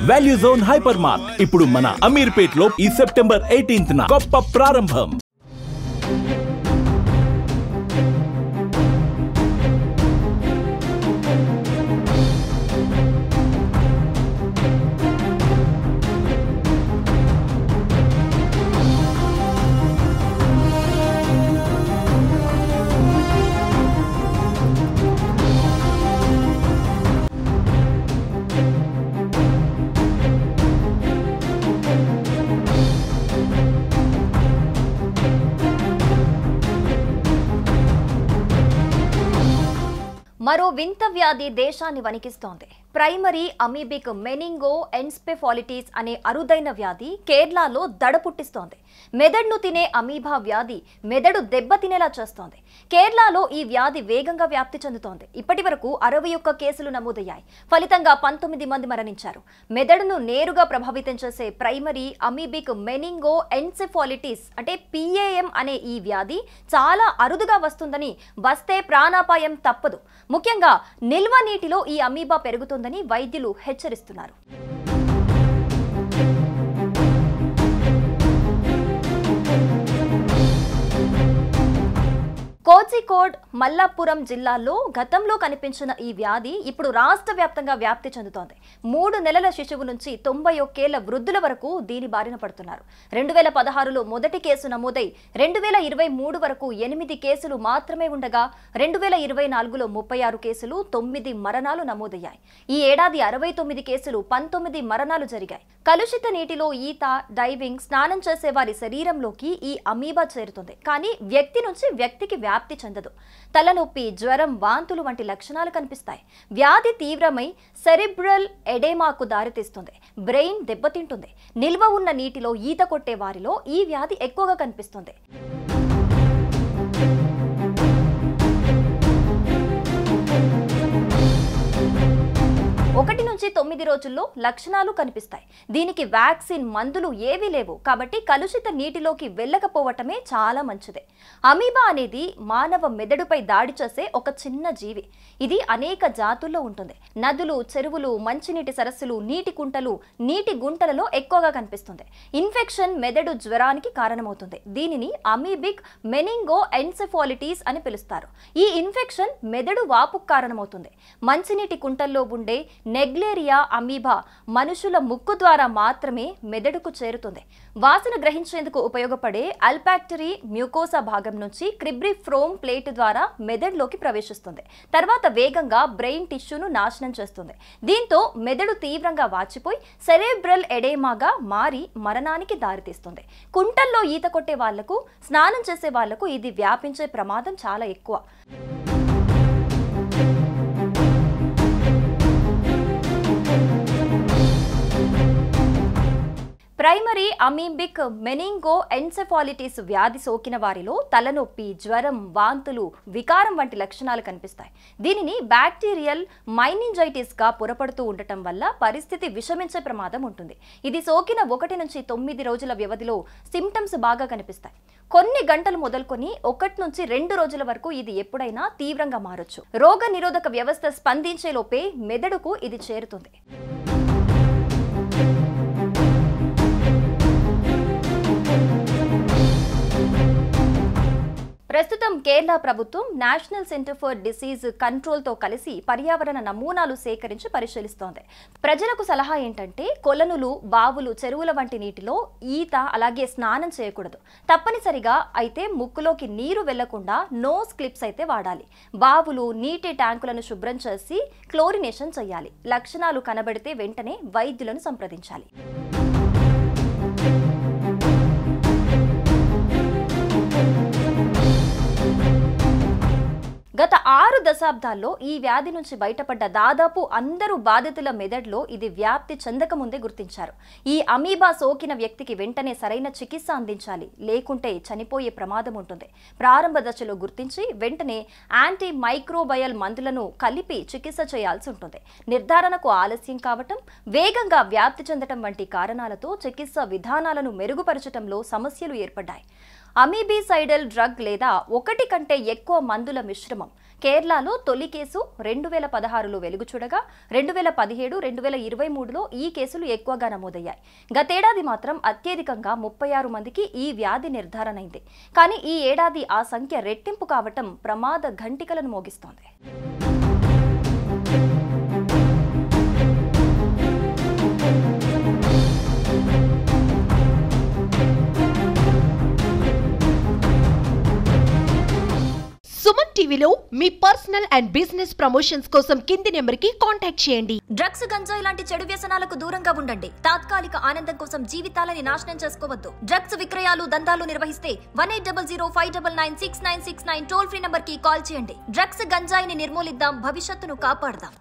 Value zone hyper mart ఇప్పుడు మన అమీర్పేట్ లో ఈ సెప్టెంబర్ 18న గొప్ప ప్రారంభం. మరో వింత వ్యాధి దేశాన్ని వణికిస్తోంది. ప్రైమరీ అమీబిక్ మెనింగో ఎన్సెఫాలిటిస్ అనే అరుదైన వ్యాధి కేరళలో దడ పుట్టిస్తోంది. మెదడును తినే అమీబా వ్యాధి మెదడు దెబ్బతినేలా చేస్తోంది. కేరళలో ఈ వ్యాధి వేగంగా వ్యాప్తి చెందుతోంది. ఇప్పటి వరకు 61 కేసులు నమోదయ్యాయి. ఫలితంగా 19 మంది మరణించారు. మెదడును నేరుగా ప్రభావితం చేసే ప్రైమరీ అమీబిక్ మెనింగో ఎన్సెఫాలిటిస్ అంటే PAM అనే ఈ వ్యాధి చాలా అరుదుగా వస్తుందని, వస్తే ప్రాణాపాయం తప్పదు. ముఖ్యంగా నిల్వ నీటిలో ఈ అమీబా పెరుగుతుందని వైద్యులు హెచ్చరిస్తున్నారు. కోజికోడ్, మల్లాపురం జిల్లాల్లో గతంలో కనిపించిన ఈ వ్యాధి ఇప్పుడు రాష్ట్ర వ్యాప్తంగా వ్యాప్తి చెందుతోంది. 3 నెలల శిశువు నుంచి 91 ఏళ్ల వృద్ధుల వరకు దీని బారిన పడుతున్నారు. 2016లో మొదటి కేసు నమోదై 2023 వరకు 8 కేసులు మాత్రమే ఉండగా 2024లో 36 కేసులు, 9 మరణాలు నమోదయ్యాయి. ఈ ఏడాది 69 కేసులు, 19 మరణాలు జరిగాయి. కలుషిత నీటిలో ఈత, డైవింగ్, స్నానం చేసే వారి శరీరంలోకి ఈ అమీబా చేరుతుంది. కానీ వ్యక్తి నుంచి వ్యక్తికి వ్యాప్తి చెందదు. తలనొప్పి, జ్వరం, వాంతులు వంటి లక్షణాలు కనిపిస్తాయి. వ్యాధి తీవ్రమై సెరిబ్రల్ ఎడేమాకు దారితీస్తుంది. బ్రెయిన్ దెబ్బతింటుంది. నిల్వ ఉన్న నీటిలో ఈత కొట్టే వారిలో ఈ వ్యాధి ఎక్కువగా కనిపిస్తుంది. 1 నుంచి 9 రోజుల్లో లక్షణాలు కనిపిస్తాయి. దీనికి వ్యాక్సిన్, మందులు ఏవీ లేవు. కాబట్టి కలుషిత నీటిలోకి వెళ్ళకపోవటమే చాలా మంచిది. అమీబా అనేది మానవ మెదడుపై దాడి చేసే ఒక చిన్న జీవి. ఇది అనేక జాతుల్లో ఉంటుంది. నదులు, చెరువులు, మంచినీటి సరస్సులు, నీటి కుంటలు, నీటి గుంటలలో ఎక్కువగా కనిపిస్తుంది. ఇన్ఫెక్షన్ మెదడు జ్వరానికి కారణమవుతుంది. దీనిని అమీబిక్ మెనింగో ఎన్సెఫాలిటిస్ అని పిలుస్తారు. ఈ ఇన్ఫెక్షన్ మెదడు వాపుకు కారణమవుతుంది. మంచినీటి కుంటల్లో ఉండే నెగ్లేరియా అమీబా మనుషుల ముక్కు ద్వారా మాత్రమే మెదడుకు చేరుతుంది. వాసన గ్రహించేందుకు ఉపయోగపడే అల్పాక్టరీ మ్యూకోసా భాగం నుంచి క్రిబ్రిఫ్రోమ్ ప్లేట్ ద్వారా మెదడులోకి ప్రవేశిస్తుంది. తర్వాత వేగంగా బ్రెయిన్ టిష్యూను నాశనం చేస్తుంది. దీంతో మెదడు తీవ్రంగా వాచిపోయి సెరెబ్రల్ ఎడేమాగా మారి మరణానికి దారితీస్తుంది. కుంటల్లో ఈత కొట్టే వాళ్లకు, స్నానం చేసే వాళ్లకు ఇది వ్యాపించే ప్రమాదం చాలా ఎక్కువ. ప్రైమరీ అమీబిక్ మెనింగో ఎన్సెఫాలిటిస్ వ్యాధి సోకిన వారిలో తలనొప్పి, జ్వరం, వాంతులు, వికారం వంటి లక్షణాలు కనిపిస్తాయి. దీనిని బ్యాక్టీరియల్ మైనింజైటిస్గా పొరపడుతూ ఉండటం వల్ల పరిస్థితి విషమించే ప్రమాదం ఉంటుంది. ఇది సోకిన 1 నుంచి 9 రోజుల వ్యవధిలో సిమ్టమ్స్ బాగా కనిపిస్తాయి. కొన్ని గంటలు మొదలుకొని 1 నుంచి 2 రోజుల వరకు ఇది ఎప్పుడైనా తీవ్రంగా మారొచ్చు. రోగ నిరోధక వ్యవస్థ స్పందించే లోపే మెదడుకు ఇది చేరుతుంది. ప్రస్తుతం కేరళ ప్రభుత్వం నేషనల్ సెంటర్ ఫర్ డిసీజ్ కంట్రోల్తో కలిసి పర్యావరణ నమూనాలు సేకరించి పరిశీలిస్తోంది. ప్రజలకు సలహా ఏంటంటే కొలనులు, బావులు, చెరువుల వంటి నీటిలో ఈత, అలాగే స్నానం చేయకూడదు. తప్పనిసరిగా అయితే ముక్కులోకి నీరు వెళ్లకుండా నోస్ క్లిప్స్ అయితే వాడాలి. బావులు, నీటి ట్యాంకులను శుభ్రం చేసి క్లోరినేషన్ చేయాలి. లక్షణాలు కనబడితే వెంటనే వైద్యులను సంప్రదించాలి. గత 6 దశాబ్దాల్లో ఈ వ్యాధి నుంచి బయటపడ్డ దాదాపు అందరూ బాధితుల మెదడులో ఇది వ్యాప్తి చెందకముందే గుర్తించారు. ఈ అమీబా సోకిన వ్యక్తికి వెంటనే సరైన చికిత్స అందించాలి, లేకుంటే చనిపోయే ప్రమాదం ఉంటుంది. ప్రారంభ దశలో గుర్తించి వెంటనే యాంటీ మైక్రోబయల్ మందులను కలిపి చికిత్స చేయాల్సి ఉంటుంది. నిర్ధారణకు ఆలస్యం కావటం, వేగంగా వ్యాప్తి చెందటం వంటి కారణాలతో చికిత్స విధానాలను మెరుగుపరచడంలో సమస్యలు ఏర్పడ్డాయి. అమీబిసైడల్ డ్రగ్ లేదా ఒకటి కంటే ఎక్కువ మందుల మిశ్రమం. కేరళలో తొలి కేసు 2016లో వెలుగు చూడగా 2017, 2023లో ఈ కేసులు ఎక్కువగా నమోదయ్యాయి. గతేడాది మాత్రం అత్యధికంగా 36 మందికి ఈ వ్యాధి నిర్ధారణ అయింది. కానీ ఈ ఏడాది ఆ సంఖ్య రెట్టింపు కావటం ప్రమాద ఘంటికలను మోగిస్తోంది. సుమన్ టీవీలో మీ పర్సనల్ అండ్ బిజినెస్ ప్రమోషన్స్ కోసం కింది నెంబర్కి కాంటాక్ట్ చేయండి. డ్రగ్స్, గంజాయి లాంటి చెడు వ్యసనాలకు దూరంగా ఉండండి. తాత్కాలిక ఆనందం కోసం జీవితాలని నాశనం చేసుకోవద్దు. డ్రగ్స్ విక్రయాలు, దందాలు నిర్వహిస్తే 1800-599-6969 టోల్ ఫ్రీ నంబర్ కి కాల్ చేయండి. డ్రగ్స్, గంజాయిని నిర్మూలిద్దాం, భవిష్యత్తును కాపాడదాం.